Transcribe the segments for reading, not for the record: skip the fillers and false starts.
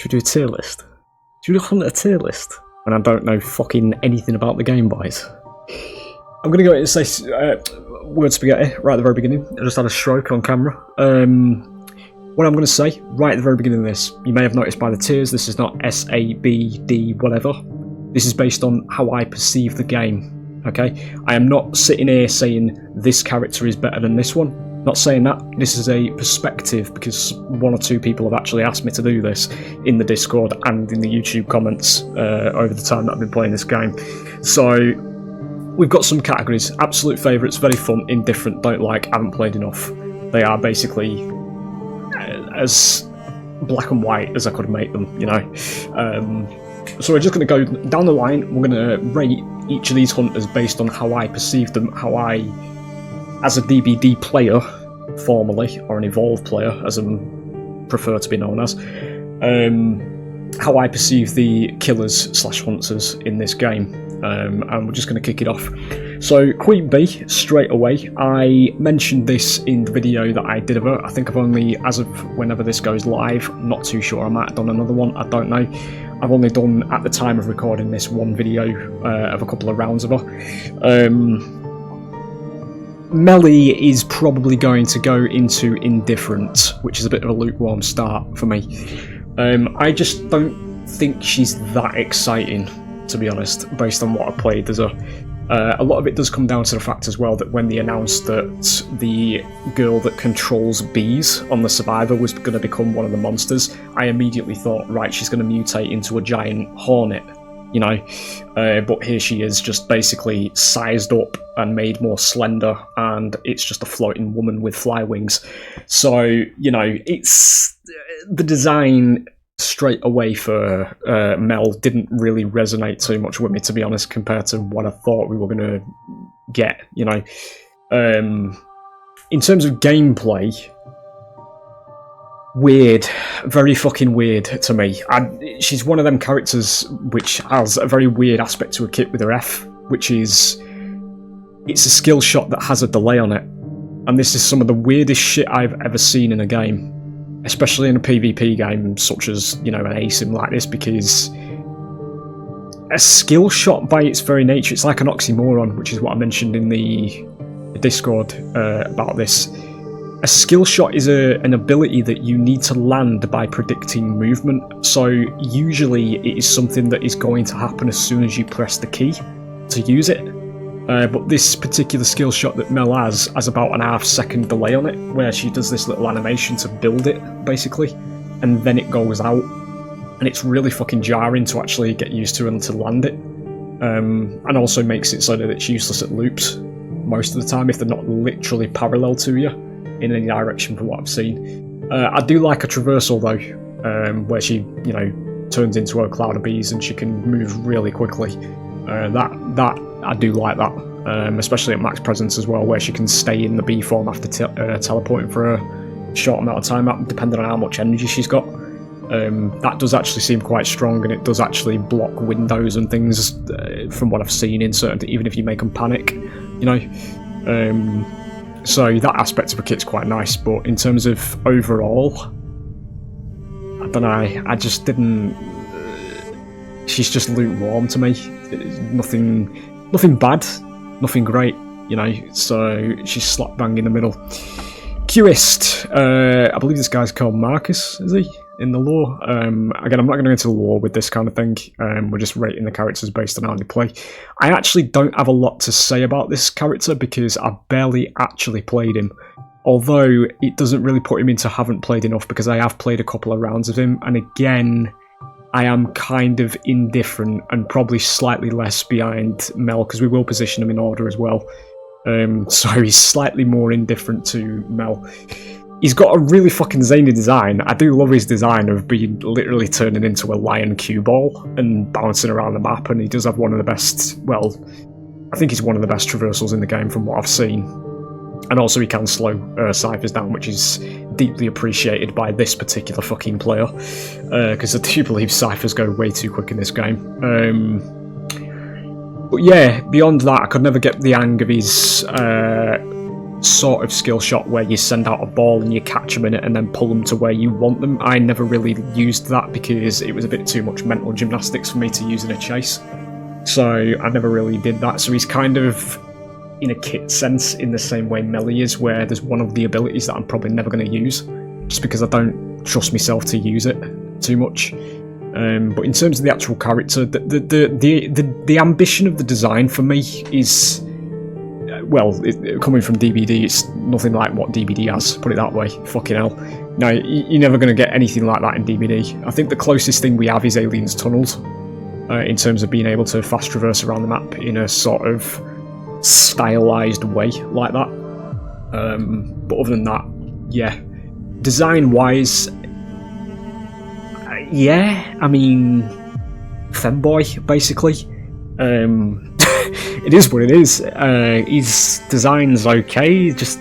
Should we do a tier list? Should we hunt a tier list? And I don't know fucking anything about the Game Boys. I'm going to go and say word spaghetti right at the very beginning. I just had a stroke on camera. What I'm going to say right at the very beginning of this, you may have noticed by the tiers, this is not S, A, B, D, whatever. This is based on how I perceive the game, okay? I am not sitting here saying this character is better than this one. Not saying that. This is a perspective because one or two people have actually asked me to do this in the Discord and in the YouTube comments over the time that I've been playing this game. So we've got some categories. Absolute favourites, very fun, indifferent, don't like, haven't played enough. They are basically as black and white as I could make them, you know. So we're just going to go down the line. We're going to rate each of these hunters based on how I perceive them, how I, as a DbD player, formerly, or an evolved player, as I prefer to be known as, how I perceive the killers slash hunters in this game. And we're just going to kick it off. So Queen Bee, straight away. I mentioned this in the video that I did of her. I think I've only, as of whenever this goes live, not too sure, I might have done another one, I don't know. I've only done, at the time of recording this, one video of a couple of rounds of her. Melly is probably going to go into indifferent, which is a bit of a lukewarm start for me. I just don't think she's that exciting, to be honest, based on what I played as a lot of it does come down to the fact as well that when they announced that the girl that controls bees on the Survivor was going to become one of the monsters, I immediately thought, right, she's going to mutate into a giant hornet, you know, but here she is just basically sized up and made more slender, and it's just a floating woman with fly wings. So, you know, it's the design straight away for Mel didn't really resonate too much with me, to be honest, compared to what I thought we were going to get, you know. In terms of gameplay, weird, very fucking weird to me. She's one of them characters which has a very weird aspect to a kit with her F, which is, it's a skill shot that has a delay on it, and this is some of the weirdest shit I've ever seen in a game. Especially in a PvP game such as, you know, an ASIM like this, because a skill shot by its very nature, it's like an oxymoron, which is what I mentioned in the Discord about this. A skill shot is an ability that you need to land by predicting movement, so usually it is something that is going to happen as soon as you press the key to use it. But this particular skill shot that Mel has about an half-second delay on it, where she does this little animation to build it, basically, and then it goes out, and it's really fucking jarring to actually get used to and to land it, and also makes it so that it's useless at loops most of the time if they're not literally parallel to you in any direction from what I've seen. I do like a traversal though, where she, you know, turns into a cloud of bees and she can move really quickly. That I do like that, especially at max presence as well, where she can stay in the bee form after teleporting for a short amount of time, depending on how much energy she's got. That does actually seem quite strong, and it does actually block windows and things from what I've seen in certain, even if you make them panic, you know. So that aspect of a kit's quite nice, but in terms of overall, I don't know, I just didn't. She's just lukewarm to me. Nothing bad, nothing great, you know. So she's slap bang in the middle. Qist, I believe this guy's called Marcus, is he, in the lore? Again, I'm not going to go into the lore with this kind of thing. We're just rating the characters based on how they play. I actually don't have a lot to say about this character because I barely actually played him. Although it doesn't really put him into haven't played enough, because I have played a couple of rounds of him, and again, I am kind of indifferent and probably slightly less behind Mel, because we will position him in order as well. So he's slightly more indifferent to Mel. He's got a really fucking zany design. I do love his design of being literally turning into a lion cue ball and bouncing around the map, and he does have one of the best, well, I think he's one of the best traversals in the game from what I've seen. And also he can slow ciphers down, which is deeply appreciated by this particular fucking player, because I do believe ciphers go way too quick in this game. But yeah, beyond that, I could never get the hang of his sort of skill shot where you send out a ball and you catch them in it and then pull them to where you want them. I never really used that because it was a bit too much mental gymnastics for me to use in a chase. So I never really did that. So he's kind of in a kit sense in the same way Melly is, where there's one of the abilities that I'm probably never going to use just because I don't trust myself to use it too much. But in terms of the actual character, the ambition of the design for me is, well, coming from DbD, it's nothing like what DbD has, put it that way. Fucking hell. No, you're never going to get anything like that in DbD. I think the closest thing we have is Alien's Tunnels, in terms of being able to fast traverse around the map in a sort of stylized way like that. But other than that, yeah. Design-wise, yeah, I mean, femboy, basically. It is what it is. His design's okay, it just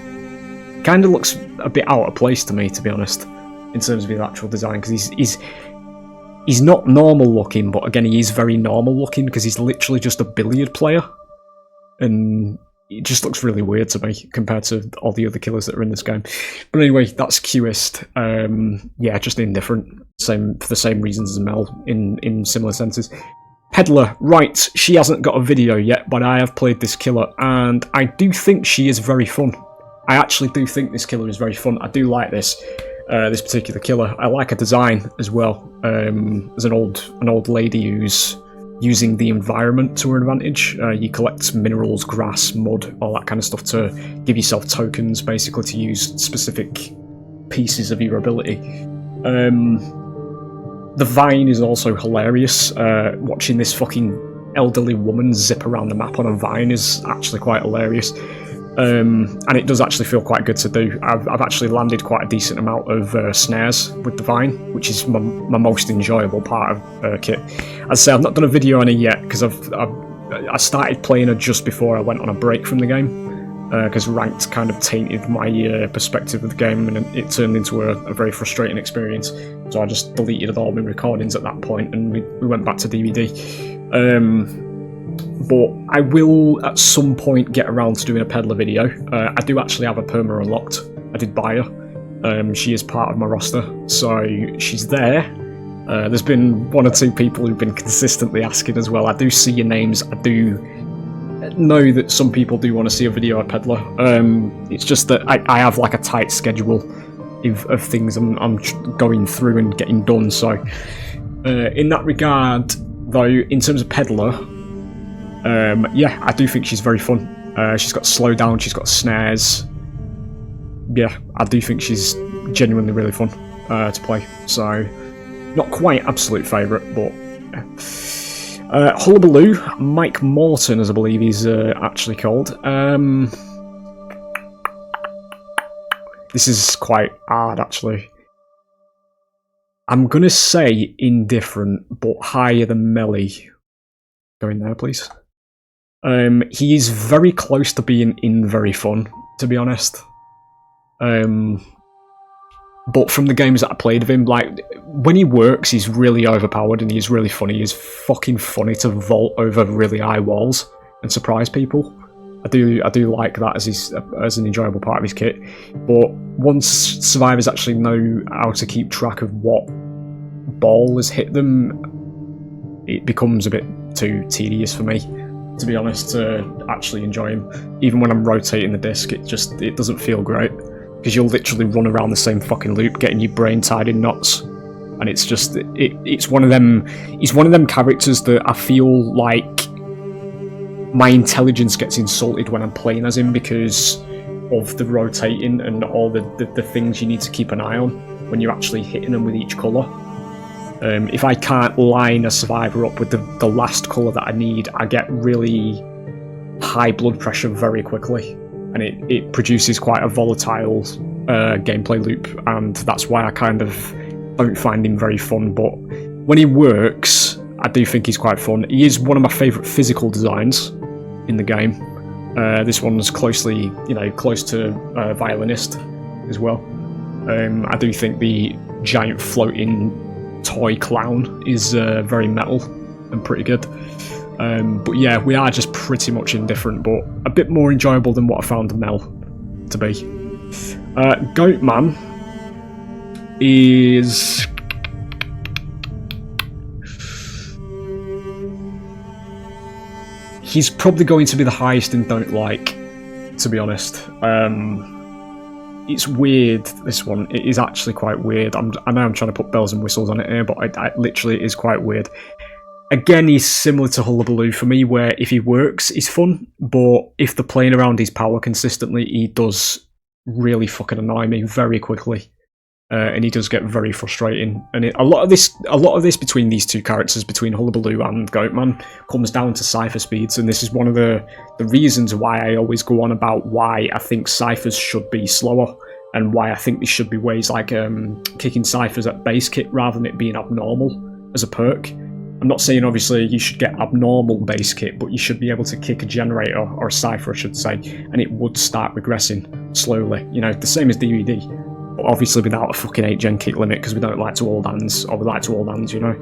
kind of looks a bit out of place to me, to be honest, in terms of his actual design, because he's not normal looking, but again, he is very normal looking, because he's literally just a billiard player, and it just looks really weird to me compared to all the other killers that are in this game. But anyway, that's Qist. Yeah, just indifferent. For the same reasons as Mel in similar senses. Peddler, right, she hasn't got a video yet, but I have played this killer, and I do think she is very fun. I actually do think this killer is very fun. I do like this particular killer. I like her design as well. There's an old lady who's using the environment to her advantage. You collect minerals, grass, mud, all that kind of stuff to give yourself tokens, basically, to use specific pieces of your ability. The vine is also hilarious. Watching this fucking elderly woman zip around the map on a vine is actually quite hilarious. And it does actually feel quite good to do. I've actually landed quite a decent amount of snares with the vine, which is my most enjoyable part of Kit. As I say, I've not done a video on it yet because I started playing her just before I went on a break from the game, because ranked kind of tainted my perspective of the game, and it turned into a very frustrating experience. So I just deleted all my recordings at that point, and we went back to DbD. But I will at some point get around to doing a Peddler video. I do actually have a perma unlocked. I did buy her. She is part of my roster, so she's there. There's been one or two people who've been consistently asking as well. I do see your names. I do know that some people do want to see a video of Peddler. It's just that I have like a tight schedule of things I'm going through and getting done. So in that regard, though, in terms of Peddler, yeah, I do think she's very fun. She's got slowdown, she's got snares. Yeah, I do think she's genuinely really fun to play. So, not quite absolute favourite, but yeah. Holaloo, Mike Morton, as I believe he's actually called. This is quite hard, actually. I'm going to say indifferent, but higher than Melly. Go in there, please. He is very close to being very fun, to be honest. But from the games that I played of him, like, when he works, he's really overpowered and he's really funny. He's fucking funny to vault over really high walls and surprise people. I do like that as an enjoyable part of his kit. But once survivors actually know how to keep track of what ball has hit them, it becomes a bit too tedious for me, to be honest, to actually enjoy him. Even when I'm rotating the disc, it doesn't feel great, because you'll literally run around the same fucking loop, getting your brain tied in knots, and it's just it's one of them. He's one of them characters that I feel like my intelligence gets insulted when I'm playing as him because of the rotating and all the things you need to keep an eye on when you're actually hitting them with each colour. If I can't line a survivor up with the last colour that I need, I get really high blood pressure very quickly, and it produces quite a volatile gameplay loop, and that's why I kind of don't find him very fun. But when he works, I do think he's quite fun. He is one of my favourite physical designs in the game. This one's close to Violinist as well. I do think the giant floating toy clown is very metal and pretty good. But yeah, we are just pretty much indifferent, but a bit more enjoyable than what I found in Mel. to be. Goatman is... He's probably going to be the highest in don't like, to be honest. It's weird, this one. It is actually quite weird. I know I'm trying to put bells and whistles on it here, but it literally is quite weird. Again, he's similar to Holaloo for me, where if he works, he's fun, but if they're playing around his power consistently, he does really fucking annoy me very quickly. And he does get very frustrating. And a lot of this between these two characters, between Holaloo and Goatman, comes down to cipher speeds. And this is one of the reasons why I always go on about why I think ciphers should be slower, and why I think there should be ways like kicking ciphers at base kit rather than it being abnormal as a perk. I'm not saying obviously you should get abnormal base kit, but you should be able to kick a generator, or a cipher I should say, and it would start regressing slowly. You know, the same as DbD. Obviously without a fucking 8 gen kick limit, because we don't like to all hands, or we like to all hands, you know.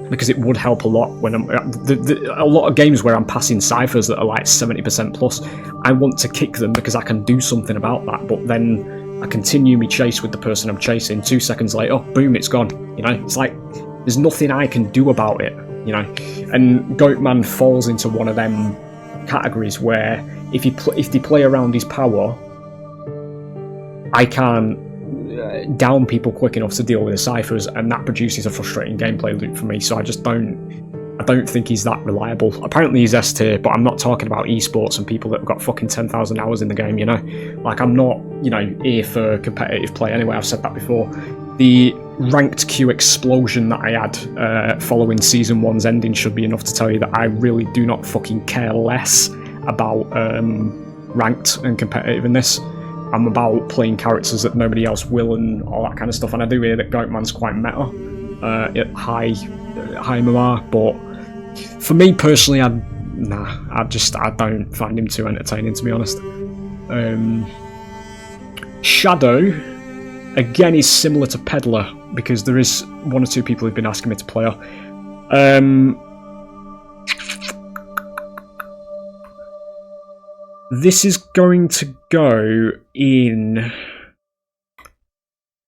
Because it would help a lot when I'm... a lot of games where I'm passing ciphers that are like 70% plus, I want to kick them because I can do something about that, but then I continue my chase with the person I'm chasing. 2 seconds later, boom, it's gone. You know, it's like, there's nothing I can do about it, you know. And Goatman falls into one of them categories where if they play around his power, I can't down people quick enough to deal with the ciphers, and that produces a frustrating gameplay loop for me. So I don't think he's that reliable. Apparently he's S tier, but I'm not talking about esports and people that have got fucking 10,000 hours in the game, you know? Like, I'm not, you know, here for competitive play anyway, I've said that before. The ranked queue explosion that I had following Season 1's ending should be enough to tell you that I really do not fucking care less about ranked and competitive in this. I'm about playing characters that nobody else will and all that kind of stuff, and I do hear that Goatman's quite meta at high MMR, but for me personally, I don't find him too entertaining, to be honest. Shadow, again, is similar to Peddler, because there is 1 or 2 people who've been asking me to play her. This is going to go in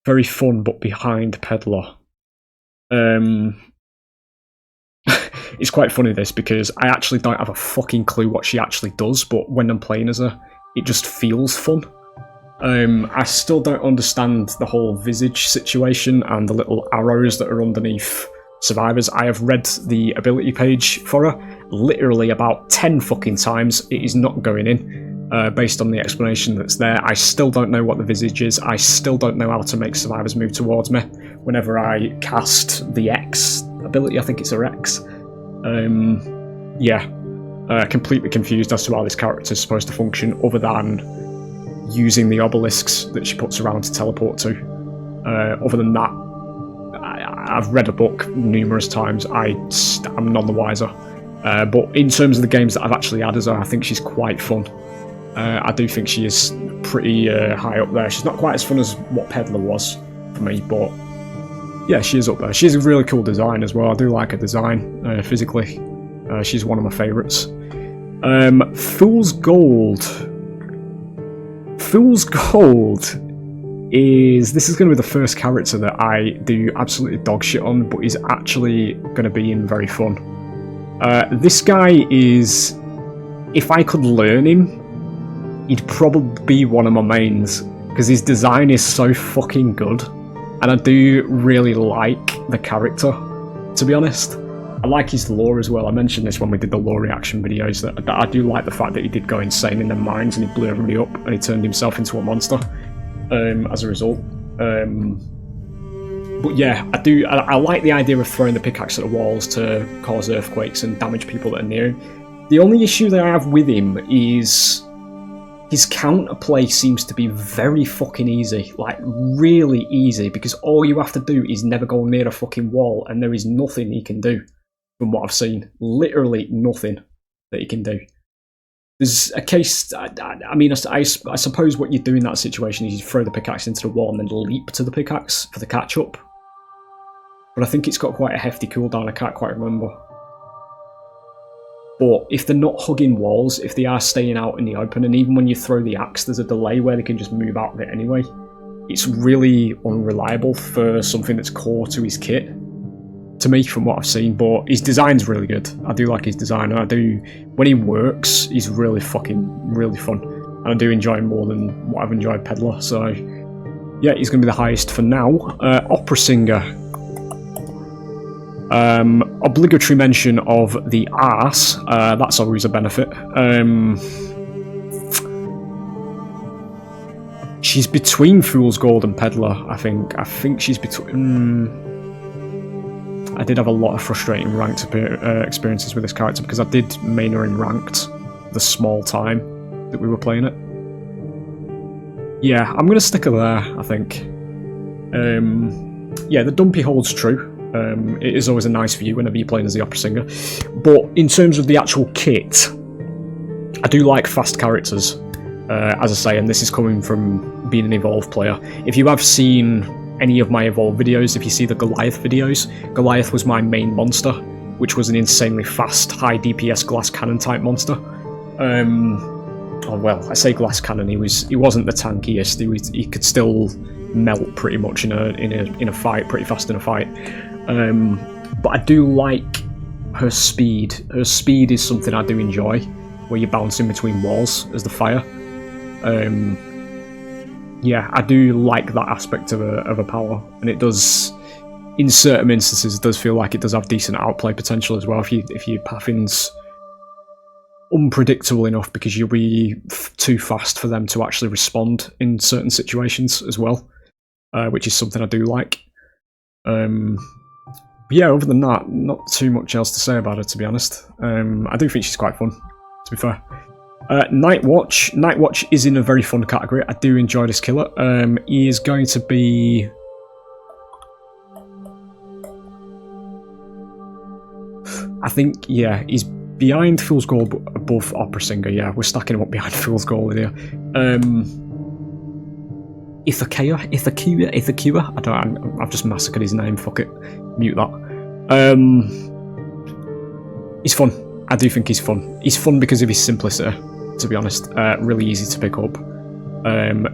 very fun, but behind Peddler. It's quite funny this, because I actually don't have a fucking clue what she actually does, but when I'm playing as her, it just feels fun. I still don't understand the whole visage situation and the little arrows that are underneath survivors. I have read the ability page for her literally about 10 fucking times. It is not going in based on the explanation that's there. I still don't know what the visage is. I still don't know how to make survivors move towards me whenever I cast the X ability. I think it's her X. Completely confused as to how this character is supposed to function, other than using the obelisks that she puts around to teleport to. Other than that, I've read a book numerous times. I'm none the wiser. But in terms of the games that I've actually had as her, I think she's quite fun. I do think she is pretty high up there. She's not quite as fun as what Peddler was for me, but yeah, she is up there. She has a really cool design as well. I do like her design physically. She's one of my favourites. Fool's Gold. Fool's Gold this is going to be the first character that I do absolutely dog shit on, but is actually going to be in very fun. This guy is, if I could learn him, he'd probably be one of my mains, because his design is so fucking good, and I do really like the character, to be honest. I like his lore as well. I mentioned this when we did the lore reaction videos, that I do like the fact that he did go insane in the mines and he blew everybody up and he turned himself into a monster as a result. But yeah, I like the idea of throwing the pickaxe at the walls to cause earthquakes and damage people that are near him. The only issue that I have with him is his counterplay seems to be very fucking easy, like really easy, because all you have to do is never go near a fucking wall and there is nothing he can do. From what I've seen, literally nothing that he can do. There's a case, I suppose what you do in that situation is you throw the pickaxe into the wall and then leap to the pickaxe for the catch-up. But I think it's got quite a hefty cooldown, I can't quite remember. But if they're not hugging walls, if they are staying out in the open, and even when you throw the axe, there's a delay where they can just move out of it anyway. It's really unreliable for something that's core to his kit, to me, from what I've seen. But his design's really good. I do like his design. When he works, he's really really fun. And I do enjoy him more than what I've enjoyed Peddler. So, yeah, he's going to be the highest for now. Opera Singer. Obligatory mention of the arse. That's always a benefit. She's between Fool's Gold and Peddler, I think. I think she's between... I did have a lot of frustrating ranked experiences with this character because I did main her in ranked the small time that we were playing it. Yeah, I'm going to stick her there, I think. Yeah, the dumpy holds true. It is always a nice view whenever you're playing as the opera singer. But in terms of the actual kit, I do like fast characters. As I say, and this is coming from being an Evolve player. If you have seen any of my Evolve videos, if you see the Goliath videos, Goliath was my main monster, which was an insanely fast, high DPS glass cannon type monster. Oh well, I say glass cannon. He wasn't the tankiest. He could still melt pretty much in a fight, pretty fast in a fight. But I do like her speed. Her speed is something I do enjoy, where you're bouncing between walls as the fire. Yeah, I do like that aspect of a power, and it does, in certain instances, it does feel like it does have decent outplay potential as well. If your pathing's unpredictable enough, because you'll be too fast for them to actually respond in certain situations as well, which is something I do like. Yeah, other than that, not too much else to say about her, to be honest. I do think she's quite fun, to be fair. Night Watch. Night Watch is in a very fun category. I do enjoy this killer. He is going to be... I think, yeah, he's behind Fool's Gold, above Opera Singer. Yeah, we're stacking him up behind Fool's Gold here. Ithakia? I've just massacred his name, fuck it. Mute that. He's fun. I do think he's fun. He's fun because of his simplicity, to be honest. Really easy to pick up.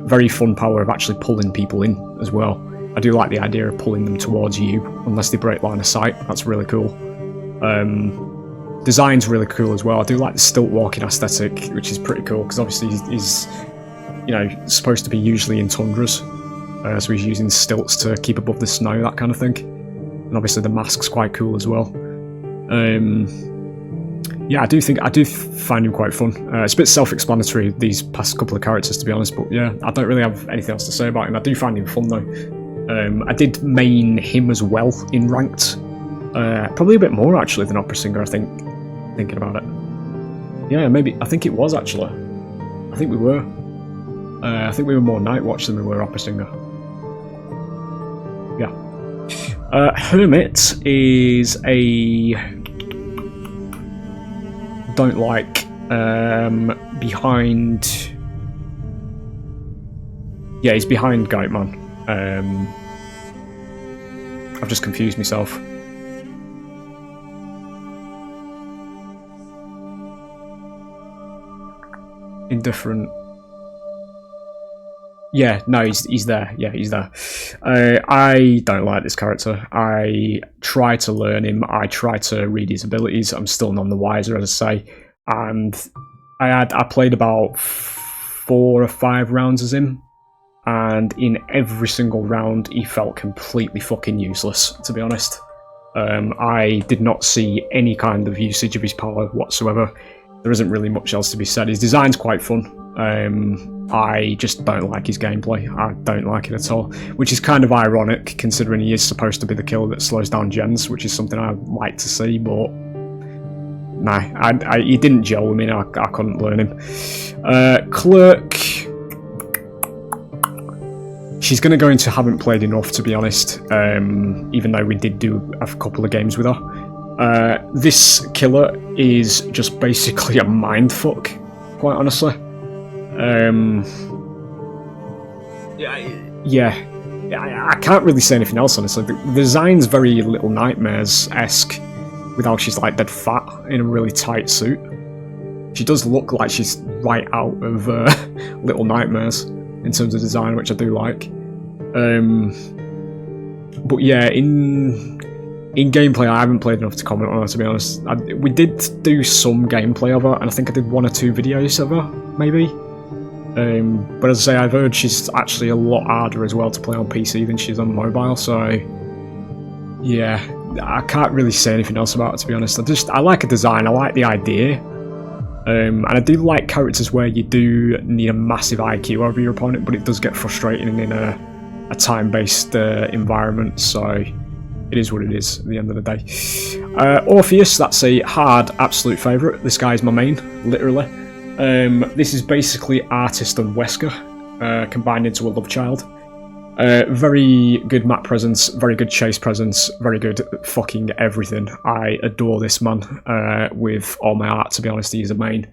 Very fun power of actually pulling people in as well. I do like the idea of pulling them towards you, unless they break line of sight. That's really cool. Design's really cool as well. I do like the stilt walking aesthetic, which is pretty cool, because obviously he's supposed to be usually in tundras. So he's using stilts to keep above the snow, that kind of thing. And obviously the mask's quite cool as well. Yeah, I do find him quite fun. It's a bit self-explanatory, these past couple of characters, to be honest, but yeah, I don't really have anything else to say about him. I do find him fun though. I did main him as well in ranked. Probably a bit more actually than Opera Singer, I think, thinking about it. Yeah, maybe, I think it was actually. I think we were. I think we were more Night Watch than we were Opera Singer. Yeah. Hermit is a... don't like, behind... Yeah, he's behind Goatman. I've just confused myself. Indifferent. Yeah, no, he's there. Yeah, he's there. I don't like this character. I try to learn him. I try to read his abilities. I'm still none the wiser, as I say. And I played about 4 or 5 rounds as him, and in every single round he felt completely fucking useless, to be honest. I did not see any kind of usage of his power whatsoever. There isn't really much else to be said. His design's quite fun. I just don't like his gameplay. I don't like it at all, which is kind of ironic considering he is supposed to be the killer that slows down gens, which is something I like to see, but nah, he didn't gel with me. I couldn't learn him. Clerk, she's going to go into haven't played enough, to be honest, even though we did do a couple of games with her. This killer is just basically a mindfuck, quite honestly. Yeah, I can't really say anything else, honestly. The design's very Little Nightmares-esque, with how she's like dead fat in a really tight suit. She does look like she's right out of Little Nightmares in terms of design, which I do like. But yeah, in gameplay, I haven't played enough to comment on her, to be honest. We did do some gameplay of her, and I think I did 1 or 2 videos of her, maybe. But as I say, I've heard she's actually a lot harder as well to play on PC than she is on mobile, so yeah, I can't really say anything else about it, to be honest. I like her design, I like the idea, and I do like characters where you do need a massive IQ over your opponent, but it does get frustrating in a time-based environment, so it is what it is at the end of the day. Orpheus, that's a hard absolute favourite. This guy's my main, literally. This is basically Artist and Wesker combined into a love child. Very good map presence, very good chase presence, very good fucking everything. I adore this man with all my heart, to be honest. He's a main.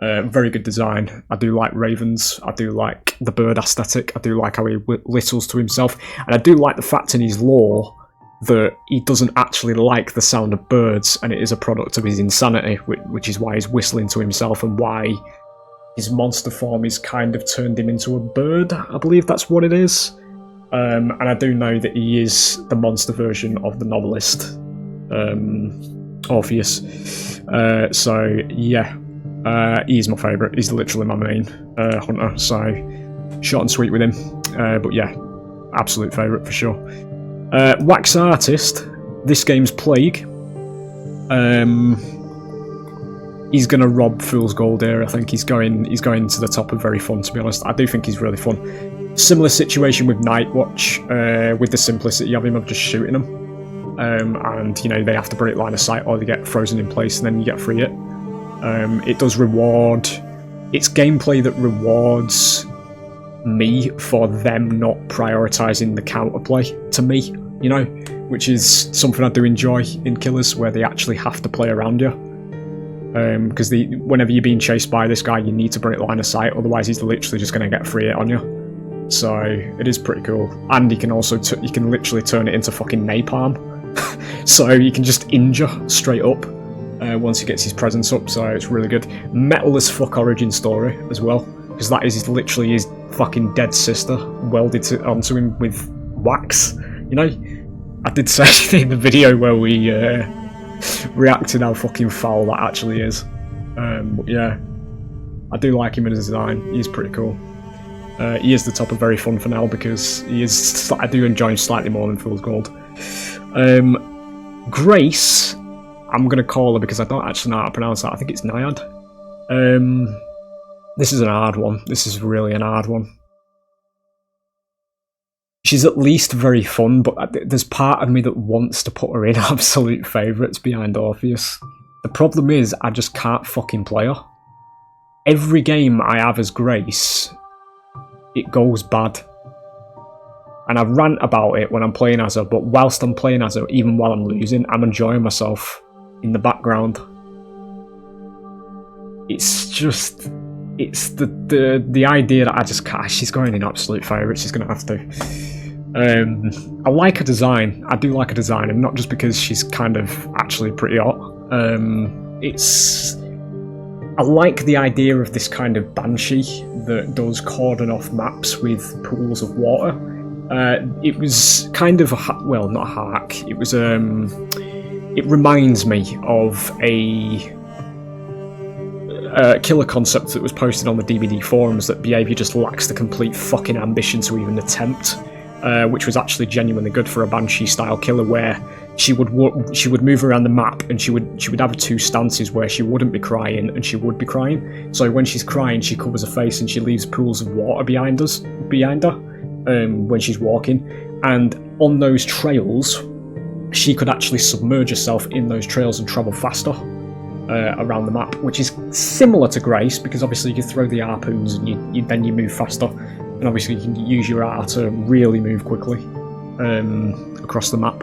Very good design. I do like ravens. I do like the bird aesthetic. I do like how he whistles to himself. And I do like the fact in his lore that he doesn't actually like the sound of birds, and it is a product of his insanity, which is why he's whistling to himself and why his monster form is kind of turned him into a bird. I believe that's what it is. And I do know that he is the monster version of the novelist Orpheus. So yeah, he's my favourite. He's literally my main hunter, so short and sweet with him. But yeah, absolute favourite for sure. Wax Artist, this game's Plague. He's gonna rob Fool's Gold here. I think he's going to the top of very fun, to be honest. I do think he's really fun. Similar situation with Nightwatch, with the simplicity of him of just shooting them. And you know, they have to break line of sight or they get frozen in place and then you get free hit. It does reward, it's gameplay that rewards me for them not prioritising the counterplay to me, you know, which is something I do enjoy in killers where they actually have to play around you. Because whenever you're being chased by this guy, you need to break line of sight, otherwise he's literally just going to get free hit on you. So it is pretty cool, and you can also you can literally turn it into fucking napalm, so you can just injure straight up once he gets his presence up. So it's really good. Metal as fuck origin story as well, because that is literally his fucking dead sister welded onto him with wax. You know, I did say in the video where we reacted how fucking foul that actually is. But yeah, I do like him in his design. He's pretty cool. He is the top of very fun for now because he is. I do enjoy him slightly more than Fool's Gold. Grace, I'm gonna call her because I don't actually know how to pronounce that. I think it's Naiad. This is an hard one. This is really an hard one. She's at least very fun, but there's part of me that wants to put her in absolute favourites behind Orpheus. The problem is, I just can't fucking play her. Every game I have as Grace, it goes bad. And I rant about it when I'm playing as her, but whilst I'm playing as her, even while I'm losing, I'm enjoying myself in the background. It's just... it's the idea that I just can't... she's going in absolute favourites, she's going to have to. I like her design. I do like her design, and not just because she's kind of actually pretty hot. I like the idea of this kind of banshee that does cordon off maps with pools of water. It was kind of well, not a hack. It was it reminds me of a killer concept that was posted on the DbD forums that Behaviour just lacks the complete fucking ambition to even attempt. Which was actually genuinely good for a banshee style killer, where she would move around the map and she would have 2 stances where she wouldn't be crying and she would be crying. So when she's crying, she covers her face and she leaves pools of water behind her when she's walking. And on those trails, she could actually submerge herself in those trails and travel faster around the map, which is similar to Grace, because obviously you can throw the harpoons and then you move faster. And obviously you can use your R to really move quickly across the map.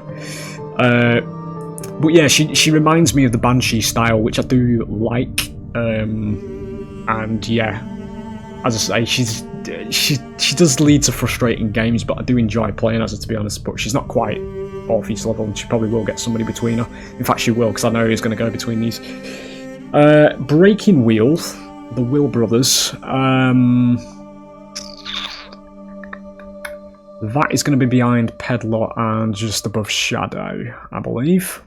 But yeah, she reminds me of the Banshee style, which I do like. And yeah, as I say, she does lead to frustrating games, but I do enjoy playing as her, to be honest. But she's not quite Orpheus level, and she probably will get somebody between her. In fact, she will, because I know who's going to go between these. Breaking Wheel, the Will brothers. That is going to be behind Peddler and just above Shadow, I believe.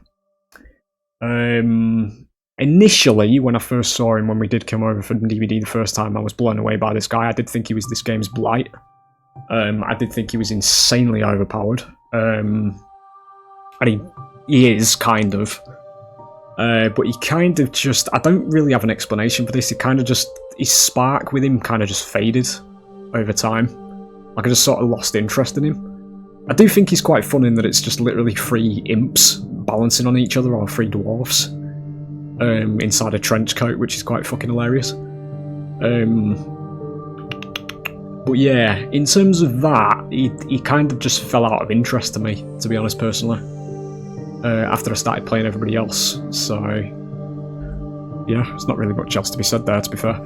Initially, when I first saw him, when we did come over for DbD the first time, I was blown away by this guy. I did think he was this game's blight. I did think he was insanely overpowered. And he is, kind of. But he kind of just... I don't really have an explanation for this. It kind of just... His spark with him kind of just faded over time. Like, I just sort of lost interest in him. I do think he's quite fun in that it's just literally 3 imps balancing on each other, or 3 dwarves, inside a trench coat, which is quite fucking hilarious. But yeah, in terms of that, he kind of just fell out of interest to me, to be honest, personally, after I started playing everybody else. So, yeah, there's not really much else to be said there, to be fair.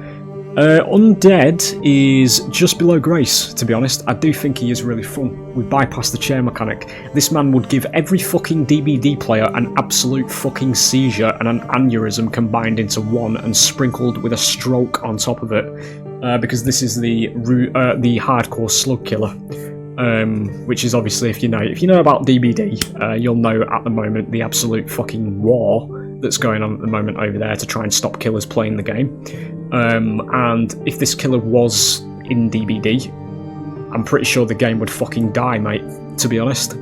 Undead is just below Grace, to be honest. I do think he is really fun. We bypassed the chair mechanic. This man would give every fucking DbD player an absolute fucking seizure and an aneurysm combined into one and sprinkled with a stroke on top of it. Because this is the hardcore slug killer. Which is obviously, if you know about DbD, you'll know at the moment the absolute fucking war that's going on at the moment over there to try and stop killers playing the game. And if this killer was in DbD, I'm pretty sure the game would fucking die, mate, to be honest.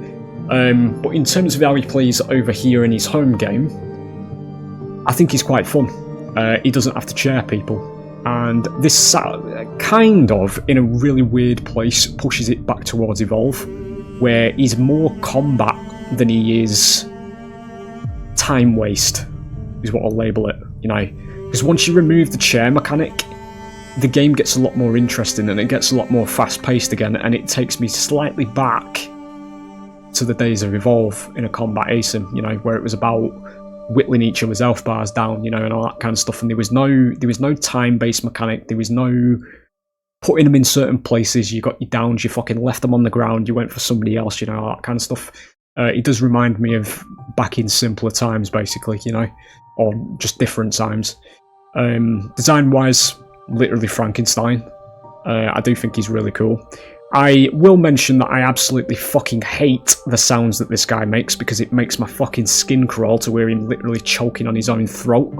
But in terms of how he plays over here in his home game, I think he's quite fun. He doesn't have to chair people. And this kind of, in a really weird place, pushes it back towards Evolve, where he's more combat than he is time waste, is what I'll label it, because once you remove the chair mechanic, the game gets a lot more interesting and it gets a lot more fast-paced again, and it takes me slightly back to the days of Evolve in a combat ASIM, where it was about whittling each other's health bars down, and all that kind of stuff, and there was no time-based mechanic, there was no putting them in certain places, you got your downs, you fucking left them on the ground, you went for somebody else, all that kind of stuff. It does remind me of back in simpler times, basically, or just different times. Design-wise, literally Frankenstein. I do think he's really cool. I will mention that I absolutely fucking hate the sounds that this guy makes, because it makes my fucking skin crawl to where he's literally choking on his own throat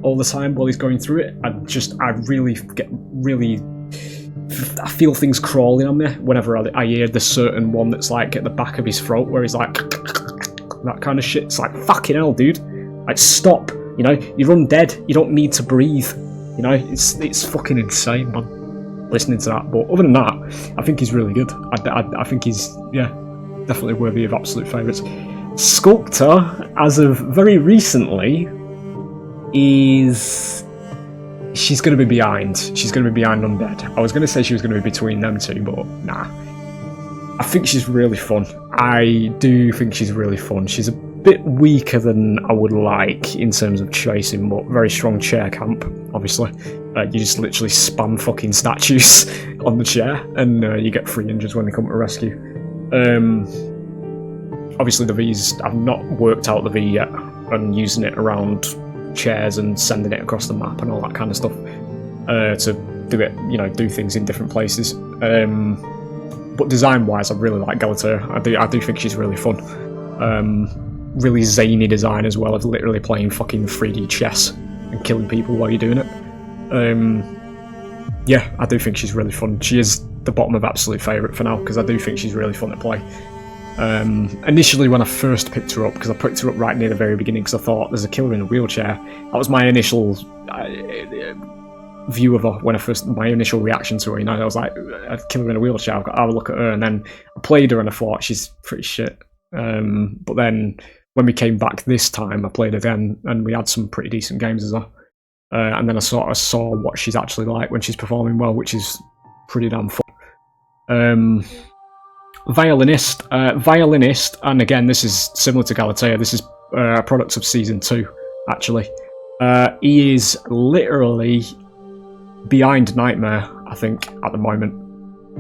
all the time while he's going through it. I feel things crawling on me whenever I hear the certain one that's like at the back of his throat, where he's like that kind of shit. It's like, fucking hell, dude. Like, stop. You're undead. You don't need to breathe. It's fucking insane, man, listening to that. But other than that, I think he's really good. I think he's, definitely worthy of absolute favourites. Sculptor, as of very recently, she's going to be behind. She's going to be behind Undead. I was going to say she was going to be between them two, but nah. I think she's really fun. I do think she's really fun. She's a bit weaker than I would like in terms of chasing, but very strong chair camp, obviously. You just literally spam fucking statues on the chair, and you get 3 injuries when they come to rescue. Obviously the V's, I've not worked out the V yet, and using it around chairs and sending it across the map and all that kind of stuff to do it, do things in different places. But design-wise, I really like Galatea. I do think she's really fun. Really zany design as well, of literally playing fucking 3D chess and killing people while you're doing it. Yeah, I do think she's really fun. She is the bottom of absolute favourite for now, because I do think she's really fun to play. Initially when I first picked her up, because I picked her up right near the very beginning, because I thought there's a killer in a wheelchair. That was my initial view of her when my initial reaction to her. I was like, a killer in a wheelchair, I've got to have a look at her. And then I played her and I thought, she's pretty shit. But then when we came back this time, I played again and we had some pretty decent games as well. And then I sort of saw what she's actually like when she's performing well, which is pretty damn fun. Violinist, and again, this is similar to Galatea. This is a product of Season 2, actually. He is literally behind Nightmare, I think, at the moment,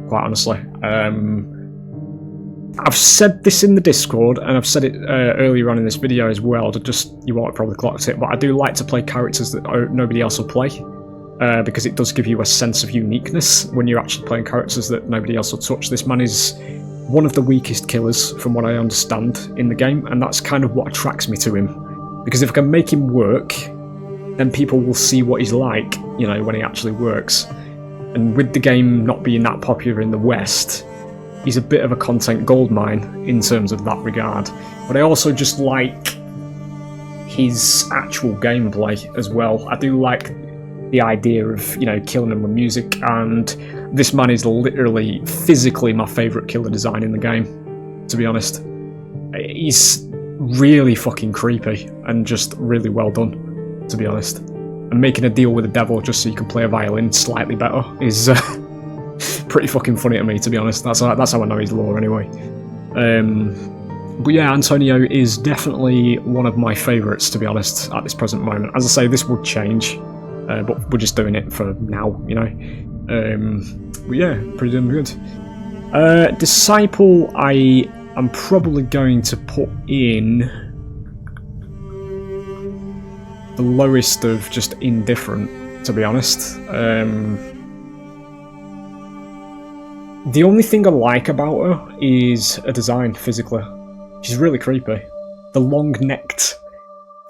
quite honestly. I've said this in the Discord, and I've said it earlier on in this video as well, you won't have probably clocked it, but I do like to play characters that nobody else will play, because it does give you a sense of uniqueness when you're actually playing characters that nobody else will touch. This man is one of the weakest killers, from what I understand, in the game, and that's kind of what attracts me to him. Because if I can make him work, then people will see what he's like, you know, when he actually works. And with the game not being that popular in the West, he's a bit of a content goldmine in terms of that regard. But I also just like his actual gameplay as well. I do like the idea of, you know, killing him with music, and this man is literally physically my favourite killer design in the game, to be honest. He's really fucking creepy and just really well done, to be honest. And making a deal with the devil just so you can play a violin slightly better is pretty fucking funny to me, to be honest. That's how I know his lore anyway. But yeah, Antonio is definitely one of my favourites, to be honest, at this present moment. As I say, this would change, but we're just doing it for now, you know. But yeah, pretty damn good. Disciple, I am probably going to put in the lowest of just indifferent, to be honest. The only thing I like about her is her design physically. She's really creepy. The long-necked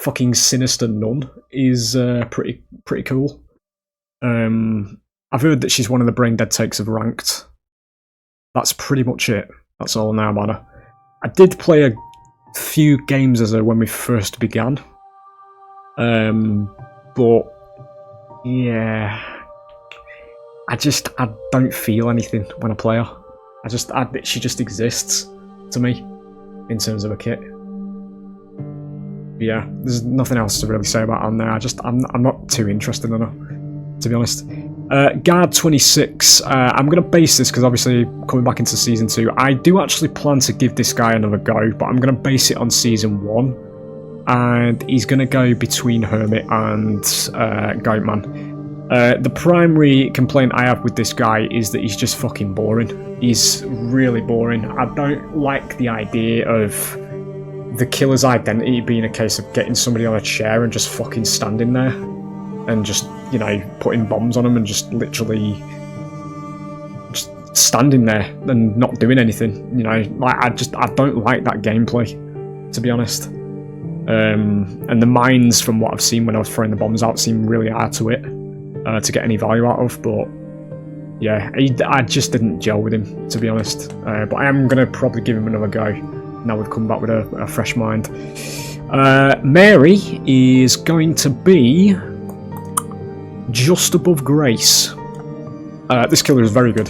fucking sinister nun is pretty cool. I've heard that she's one of the brain dead takes of Ranked. That's pretty much it. That's all I know about her. I did play a few games as her when we first began. But yeah, I don't feel anything when I play her. She just exists to me in terms of a kit. But yeah, there's nothing else to really say about her there. I'm not too interested in her, to be honest. Guard 26. I'm going to base this because obviously coming back into Season 2, I do actually plan to give this guy another go, but I'm going to base it on Season 1. And he's going to go between Hermit and Goatman. The primary complaint I have with this guy is that he's just fucking boring. He's really boring. I don't like the idea of the killer's identity being a case of getting somebody on a chair and just fucking standing there and just, you know, putting bombs on them and just literally just standing there and not doing anything. You know, like I don't like that gameplay, to be honest. And the mines, from what I've seen when I was throwing the bombs out, seem really hard to hit to get any value out of. But yeah, I just didn't gel with him, to be honest. But I am going to probably give him another go now we've come back with a fresh mind. Mary is going to be just above Grace. This killer is very good.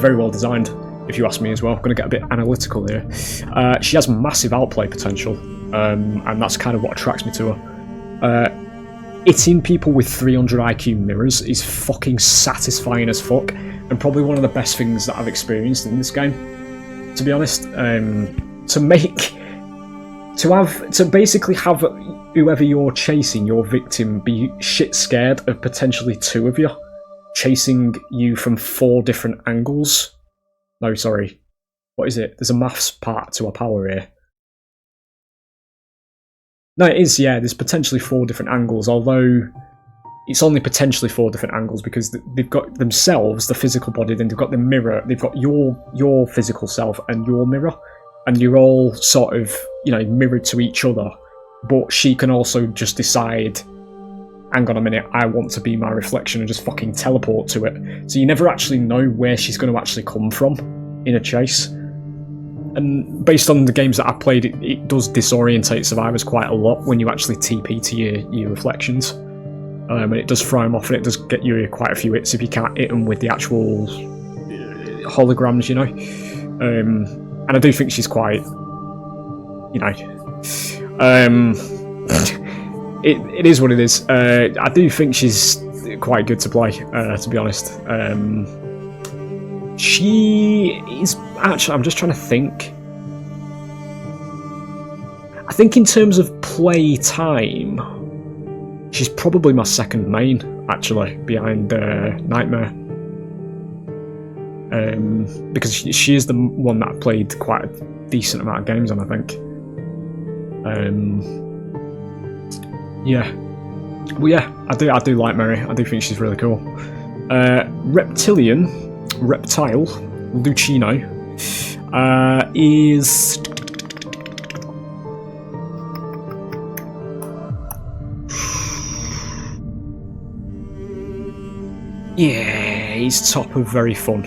Very well designed, if you ask me as well. I'm going to get a bit analytical here. She has massive outplay potential, and that's kind of what attracts me to her. Hitting people with 300 IQ mirrors is fucking satisfying as fuck, and probably one of the best things that I've experienced in this game, to be honest. To basically have whoever you're chasing, your victim, be shit scared of potentially two of you chasing you from 4 different angles. No, sorry. What is it? There's a maths part to our power here. No, it is, yeah. There's potentially 4 different angles, although it's only potentially 4 different angles because they've got themselves, the physical body, then they've got the mirror, they've got your physical self and your mirror, and you're all sort of, you know, mirrored to each other, but she can also just decide, hang on a minute, I want to be my reflection, and just fucking teleport to it. So you never actually know where she's going to actually come from in a chase. And based on the games that I've played, it does disorientate survivors quite a lot when you actually TP to your reflections. And it does throw them off, and it does get you quite a few hits if you can't hit them with the actual holograms, you know. And I do think she's quite, you know, it is what it is. I do think she's quite good to play, to be honest. She is actually, I'm just trying to think. I think in terms of play time, she's probably my second main, actually, behind Nightmare. because she is the one that I played quite a decent amount of games on, I think. Yeah. Well, yeah, I do like Mary. I do think she's really cool. Reptile, Lucino, is... Yeah, he's top of very fun.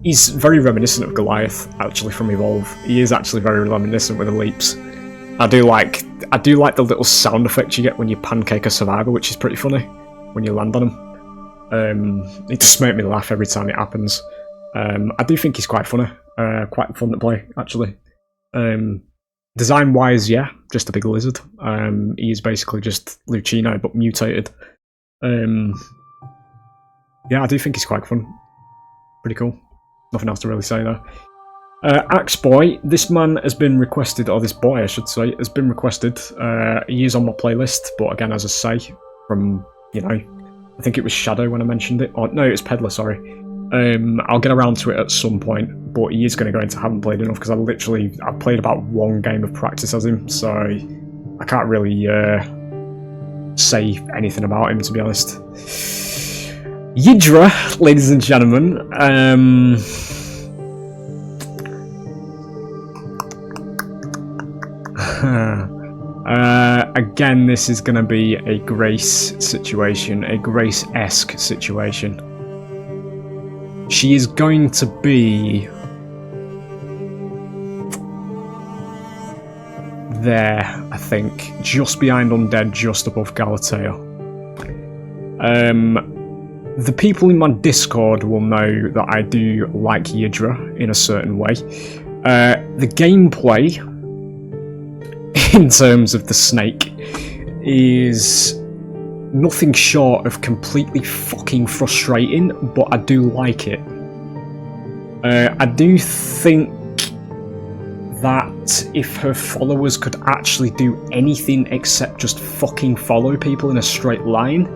He's very reminiscent of Goliath, actually, from Evolve. He is actually very reminiscent with the leaps. I do like the little sound effect you get when you pancake a survivor, which is pretty funny when you land on him. It just makes me laugh every time it happens. I do think he's quite funny, quite fun to play, actually. Design-wise, yeah, just a big lizard. He is basically just Lucino, but mutated. Yeah, I do think he's quite fun. Pretty cool. Nothing else to really say there. Axe Boy, this man has been requested, or this boy I should say, has been requested. He is on my playlist, but again, as I say, from, you know, I think it was Shadow when I mentioned it. Or no, it was Peddler, sorry. I'll get around to it at some point, but he is going to go into haven't played enough, because I've played about one game of practice as him, so I can't really say anything about him, to be honest. Yidra, ladies and gentlemen. Again, this is going to be a Grace situation, a Grace-esque situation. She is going to be there, I think, just behind Undead, just above Galatea. The people in my Discord will know that I do like Yidra in a certain way. The gameplay, in terms of the snake, is nothing short of completely fucking frustrating, but I do like it. I do think that if her followers could actually do anything except just fucking follow people in a straight line,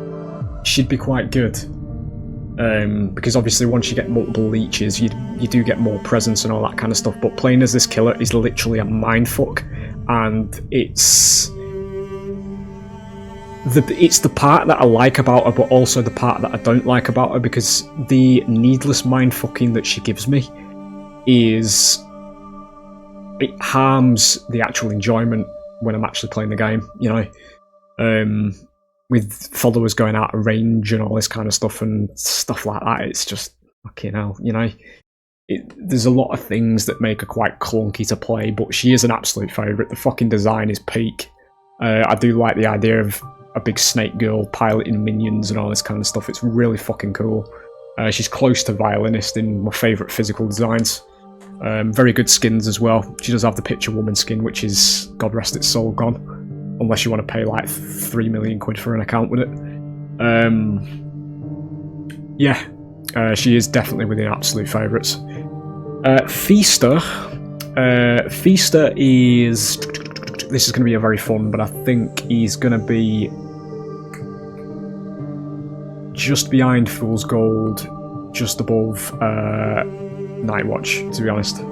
she'd be quite good. Because obviously once you get multiple leeches, you do get more presence and all that kind of stuff, but playing as this killer is literally a mindfuck, and it's the part that I like about her, but also the part that I don't like about her, because the needless mindfucking that she gives me it harms the actual enjoyment when I'm actually playing the game, you know. With followers going out of range and all this kind of stuff and stuff like that, it's just fucking hell, you know. There's a lot of things that make her quite clunky to play, but she is an absolute favourite. The fucking design is peak. I do like the idea of a big snake girl piloting minions and all this kind of stuff. It's really fucking cool. She's close to Violinist in my favourite physical designs. Very good skins as well. She does have the Picture Woman skin, which is, God rest its soul, gone. Unless you want to pay like 3 million quid for an account with it. Yeah, she is definitely within absolute favourites. Feaster. Feaster is... This is going to be a very fun, but I think he's going to be just behind Fool's Gold, just above Nightwatch, to be honest.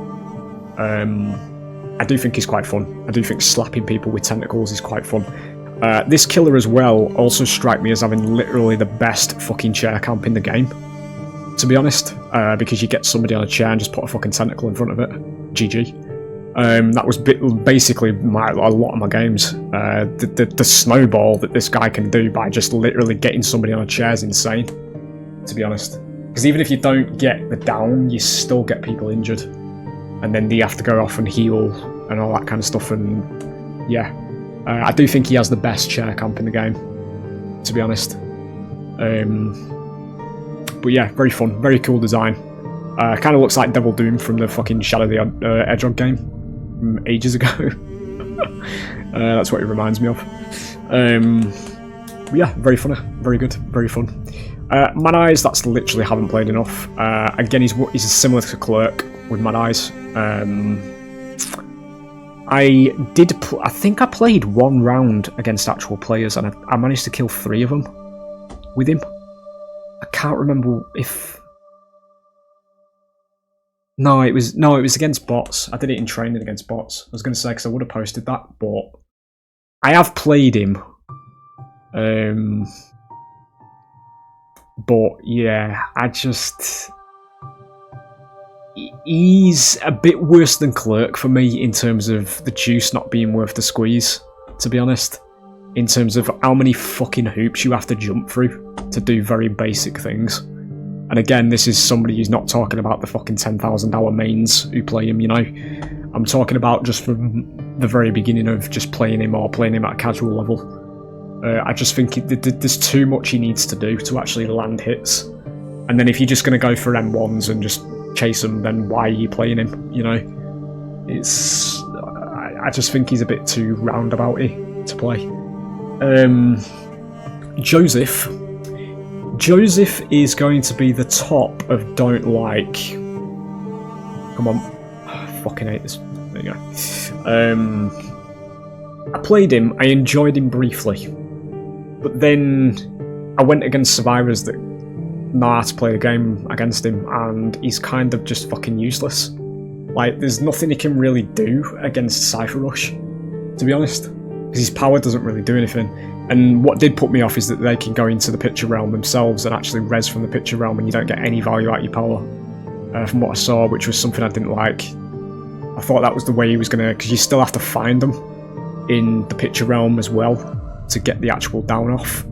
I do think he's quite fun. I do think slapping people with tentacles is quite fun. This killer as well also strike me as having literally the best fucking chair camp in the game, to be honest, because you get somebody on a chair and just put a fucking tentacle in front of it. GG. That was basically a lot of my games. The snowball that this guy can do by just literally getting somebody on a chair is insane, to be honest. Because even if you don't get the down, you still get people injured. And then you have to go off and heal and all that kind of stuff, and yeah. I do think he has the best chair camp in the game, to be honest. But yeah, very fun, very cool design. Kind of looks like Devil Doom from the fucking Shadow the Hedgehog game from ages ago. That's what it reminds me of. But yeah, very funny, very good, very fun. Mad Eyes, that's literally haven't played enough. Again, he's similar to Clerk with Mad Eyes. I think I played one round against actual players, and I managed to kill 3 of them with him. can't remember if... No, it was against bots. I did it in training against bots. I was going to say, because I would have posted that, but I have played him. But yeah, he's a bit worse than Clerk for me in terms of the juice not being worth the squeeze, to be honest. In terms of how many fucking hoops you have to jump through to do very basic things. And again, this is somebody who's not talking about the fucking 10,000 hour mains who play him, you know. I'm talking about just from the very beginning of just playing him or playing him at a casual level. I just think there's too much he needs to do to actually land hits. And then if you're just going to go for M1s and just chase them, then why are you playing him, you know? I just think he's a bit too roundabouty to play. Joseph is going to be the top of Don't Like. Come on. I fucking hate this. There you go. I played him, I enjoyed him briefly. But then I went against survivors that know how to play the game against him, and he's kind of just fucking useless. Like, there's nothing he can really do against Cypher Rush, to be honest. Because his power doesn't really do anything. And what did put me off is that they can go into the picture realm themselves and actually res from the picture realm and you don't get any value out of your power. From what I saw, which was something I didn't like. I thought that was the way he was going to... Because you still have to find them in the picture realm as well to get the actual down off.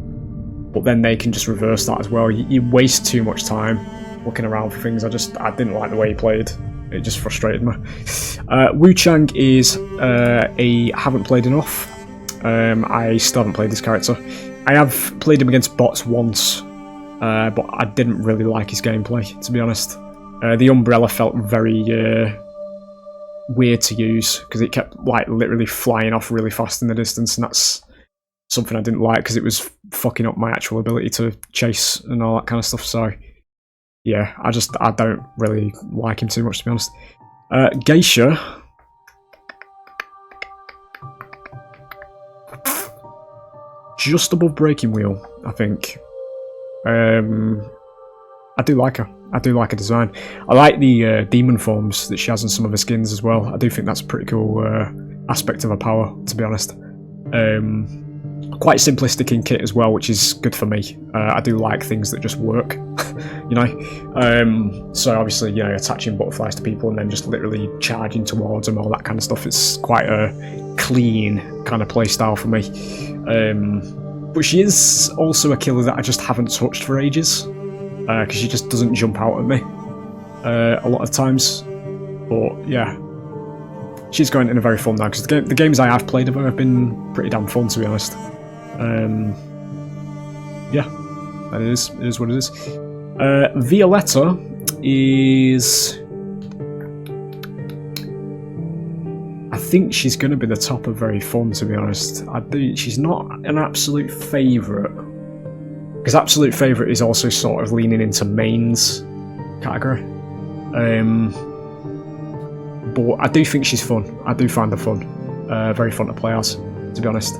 But then they can just reverse that as well. You waste too much time looking around for things. I didn't like the way he played. It just frustrated me. Wu Chang is I haven't played enough. I still haven't played this character. I have played him against bots once, but I didn't really like his gameplay, to be honest. The umbrella felt very weird to use because it kept like literally flying off really fast in the distance, and that's something I didn't like because it was fucking up my actual ability to chase and all that kind of stuff. So yeah, I don't really like him too much, to be honest. Geisha. Just above Breaking Wheel, I think. I do like her. I do like her design. I like the demon forms that she has in some of her skins as well. I do think that's a pretty cool aspect of her power, to be honest. Quite simplistic in kit as well, which is good for me. I do like things that just work, you know. So obviously, you know, attaching butterflies to people and then just literally charging towards them, all that kind of stuff. It's quite a clean kind of play style for me. But she is also a killer that I just haven't touched for ages, because she just doesn't jump out at me a lot of times. But yeah, she's going in a very fun now, because the games I have played of her have been pretty damn fun, to be honest. Yeah, that is what it is. Vleta is... I think she's going to be the top of very fun, to be honest. She's not an absolute favourite, because absolute favourite is also sort of leaning into mains category. But I do think she's fun. I do find her fun. Very fun to play as, to be honest.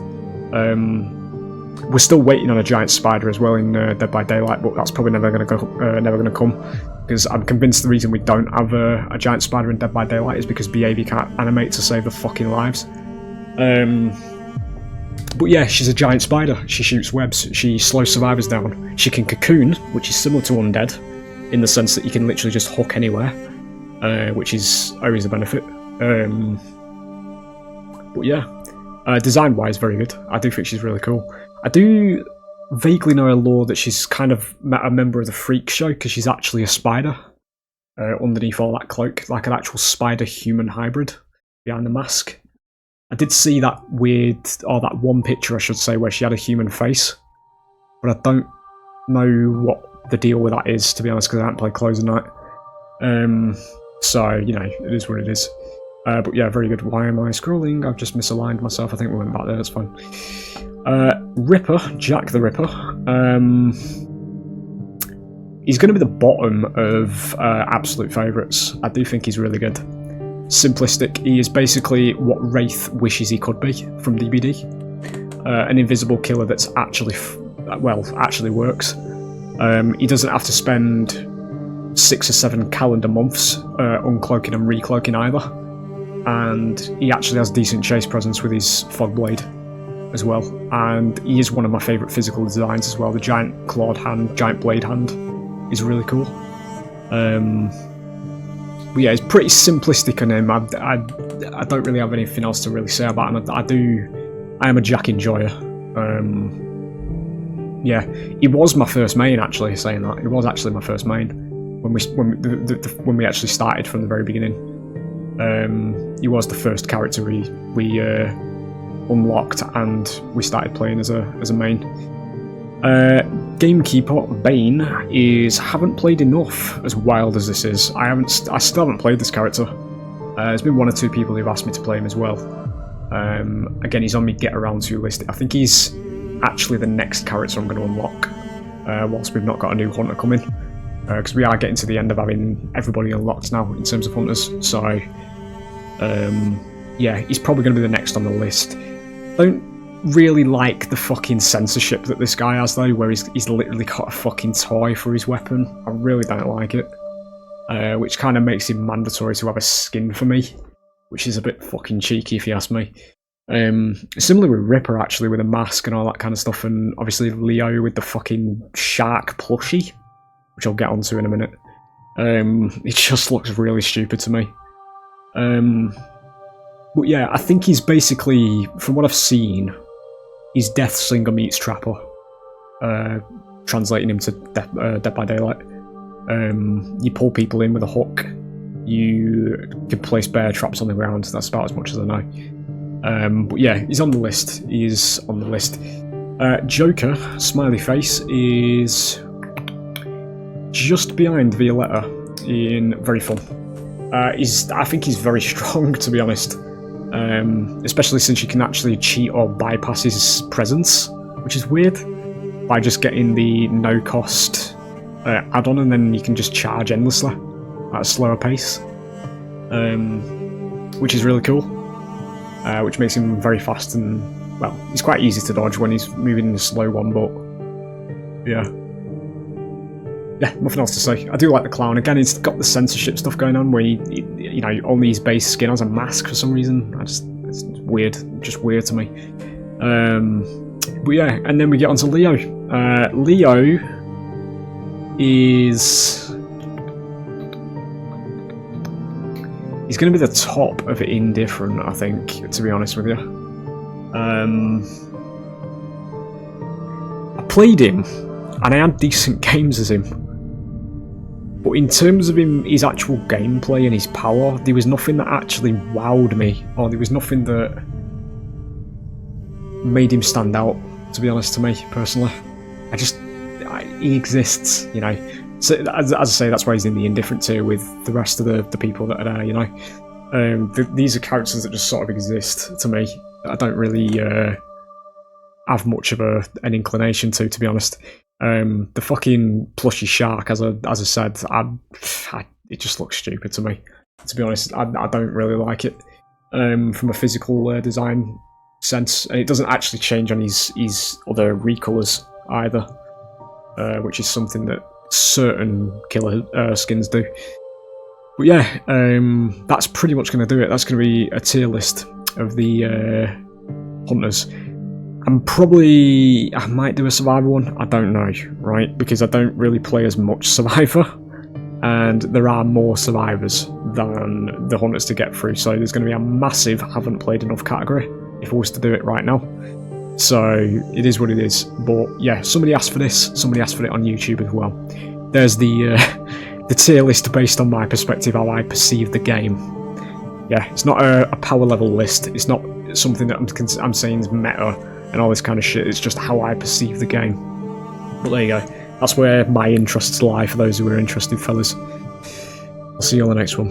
We're still waiting on a giant spider as well in Dead by Daylight, but that's probably never going to come, because I'm convinced the reason we don't have a giant spider in Dead by Daylight is because BAV can't animate to save the fucking lives. But yeah, she's a giant spider. She shoots webs. She slows survivors down. She can cocoon, which is similar to Undead, in the sense that you can literally just hook anywhere, which is always a benefit. But yeah, design-wise, very good. I do think she's really cool. I do vaguely know a lore that she's kind of a member of the Freak Show, because she's actually a spider underneath all that cloak, like an actual spider-human hybrid behind the mask. I did see that that one picture, I should say, where she had a human face, but I don't know what the deal with that is, to be honest, because I haven't played Closing Night. So, you know, it is what it is. But yeah, very good. Why am I scrolling? I've just misaligned myself. I think we went back there, that's fine. Ripper, Jack the Ripper. He's going to be the bottom of absolute favourites. I do think he's really good. Simplistic. He is basically what Wraith wishes he could be from DbD. An invisible killer that's actually works. He doesn't have to spend 6 or 7 calendar months uncloaking and recloaking either. And he actually has decent chase presence with his fog blade as well. And he is one of my favourite physical designs as well. The giant clawed hand, giant blade hand is really cool. But yeah, it's pretty simplistic on him. I don't really have anything else to really say about him. I am a Jack enjoyer. Yeah, he was my first main, actually, saying that. He was actually my first main when we actually started from the very beginning. He was the first character we unlocked and we started playing as a main. Gamekeeper Bane haven't played enough, as wild as this is. I still haven't played this character. There's been 1 or 2 people who've asked me to play him as well. Again, he's on my get around to list. I think he's actually the next character I'm going to unlock, whilst we've not got a new hunter coming, because we are getting to the end of having everybody unlocked now in terms of hunters. So yeah, he's probably going to be the next on the list. Don't really like the fucking censorship that this guy has though, where he's literally got a fucking toy for his weapon. I really don't like it, which kind of makes him mandatory to have a skin for me, which is a bit fucking cheeky if you ask me. Similar with Ripper, actually, with a mask and all that kind of stuff, and obviously Leo with the fucking shark plushie, which I'll get onto in a minute. It just looks really stupid to me. But yeah, I think he's basically, from what I've seen, he's Death Slinger meets Trapper, translating him to Dead by Daylight. You pull people in with a hook, you can place bear traps on the ground. That's about as much as I know. But yeah, he's on the list. He's on the list. Joker, smiley face, is just behind Vleta in very fun. I think he's very strong, to be honest. Especially since you can actually cheat or bypass his presence, which is weird, by just getting the no-cost add-on, and then you can just charge endlessly at a slower pace, which is really cool, which makes him very fast, and, well, he's quite easy to dodge when he's moving in a slow one, but, yeah, nothing else to say. I do like the clown. Again, he's got the censorship stuff going on, where you know, only his base skin has a mask for some reason. It's weird, just weird to me. But yeah, and then we get onto Leo. Leo is... he's going to be the top of indifferent, I think, to be honest with you. I played him, and I had decent games as him. But in terms of his actual gameplay and his power, there was nothing that actually wowed me, or there was nothing that made him stand out, to be honest, to me, personally. He exists, you know. So, as I say, that's why he's in the indifferent tier with the rest of the people that are there, you know. These are characters that just sort of exist, to me. I don't really have much of an inclination to be honest. The fucking plushy shark, as I said, it just looks stupid to me. To be honest, I don't really like it from a physical design sense, and it doesn't actually change on his other recolours either, which is something that certain killer skins do. But yeah, that's pretty much going to do it. That's going to be a tier list of the hunters. I might do a Survivor one, I don't know, right? Because I don't really play as much Survivor, and there are more Survivors than the Hunters to get through, so there's going to be a massive haven't played enough category if I was to do it right now. So it is what it is. But yeah, somebody asked for this, somebody asked for it on YouTube as well. There's the tier list based on my perspective, how I perceive the game. Yeah, it's not a power level list, it's not something that I'm saying is meta and all this kind of shit, it's just how I perceive the game. But there you go, that's where my interests lie for those who are interested, fellas. I'll see you on the next one.